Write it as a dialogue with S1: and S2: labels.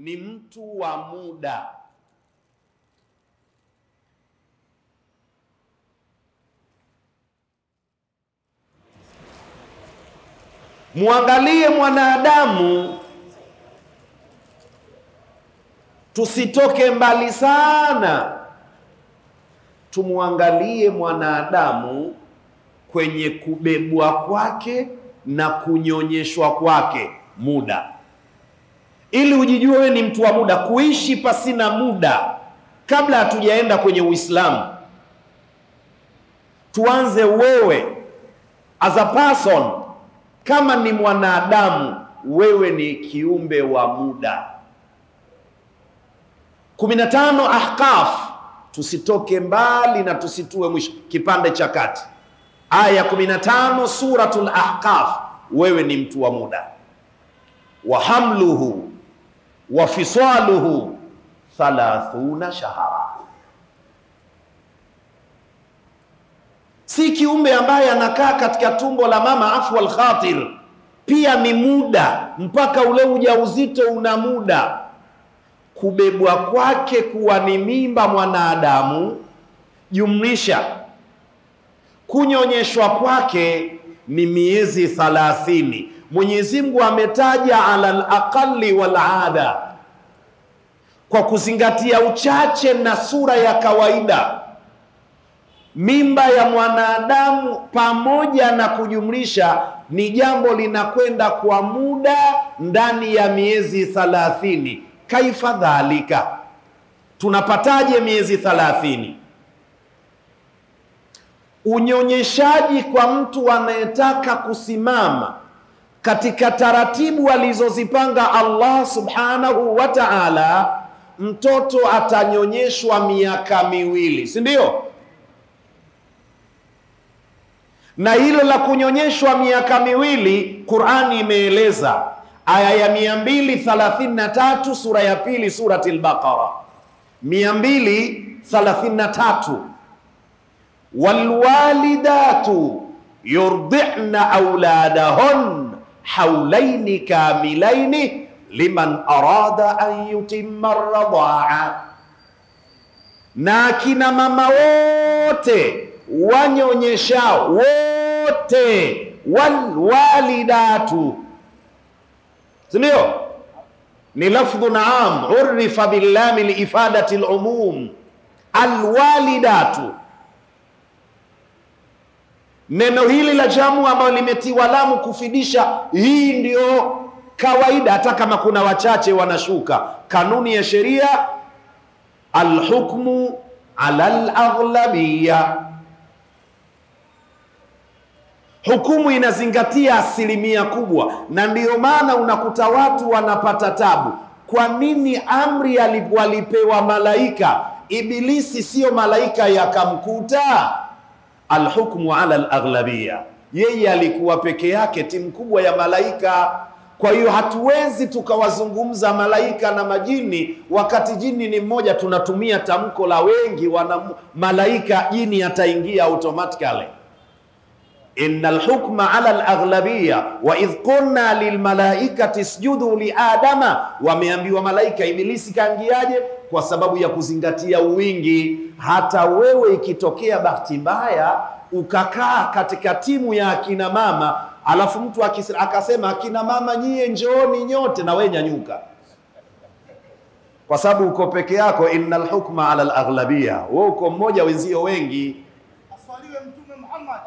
S1: ni mtu wa muda. Muangalie mwanadamu, tusitoke mbali sana. Tumuangalie mwanadamu kwenye kubebwa kwake na kunyonyeshwa kwake muda, ili ujijue wewe ni mtu wa muda. Kuishi pasina muda, kabla hatujaenda kwenye Uislamu, tuanze wewe as a person, kama ni mwanadamu, wewe ni kiumbe wa muda. 15 Ahqaf, tusitoke mbali na tusitue mwisho, kipande cha kati. Aya 15 suratul Ahqaf, wewe ni mtu wa muda. Wa hamluhu wa fisaluhu 30 shahara. Si kiumbe ambaye anakaa katika tumbo la mama afwal khatir, pia ni muda, mpaka ule ujauzito una muda. Kubebwa kwake kuwa ni mimba mwanadamu, jumlisha kunyonyeshwa kwake ni miezi 30. Mwenyezi Mungu ametaja ala al-aqalli wal ada, kwa kuzingatia uchache na sura ya kawaida. Mimba ya mwanadamu pamoja na kujumlisha ni jambo linakwenda kwa muda ndani ya miezi 30. Kaifa dhalika, tunapataje miezi 30? Unyonyeshaji kwa mtu anayetaka kusimama katika taratibu alizozipanga Allah subhanahu wa ta'ala, mtoto atanyonyeshwa miaka 2, si ndio? Na hilo la kunyonyeshwa miaka 2, Qur'ani imeeleza. Aya ya 233 sura ya 2 surati al-Baqara, 233, walwalidatu yurdi'na auladahun haulaini kamilaini liman arada an yutimma ar-radha'a. Na kina mama wote wanyonyeshao wote, walwalidatu, sindio? Ni lafdhu naam, urifa billami liifadati al-umum. Alwalidatu, neno hili la jamu ambalo limetiwa lamu kufidisha, hii ndio kawaida, hata kama kuna wachache wanashuka. Kanuni ya sheria, alhukmu ala al-aghlabiyya, hukumu inazingatia asilimia kubwa. Na ndiyo maana unakuta watu wanapata tabu. Kwa nini amri walipewa malaika? Ibilisi sio malaika yakamkuta. Alhukmu ala al-aghlabiyya, yeye alikuwa peke yake, timu kubwa ya malaika. Kwa hiyo hatuwezi tukawazungumza malaika na majini wakati jini ni mmoja. Tunatumia tamko la wengi, wana malaika, jini ataingia automatically. Innal hukma ala al-aghlabiyya wa idh qulna lil malaikati isjudu li adama, wameambiwa malaika. Ibilisi kaingiaje? Kwa sababu ya kuzingatia wingi. Hata wewe ikitokea bahati mbaya ukakaa katika timu ya akina mama, alafu mtu akasema akina mama nyie njooni nyote, na wewe nyanyuka, kwa sababu uko peke yako. Innal hukma ala al-aghlabiyya, wewe uko mmoja, wenzio wengi.
S2: Aswaliwe Mtume Muhammad.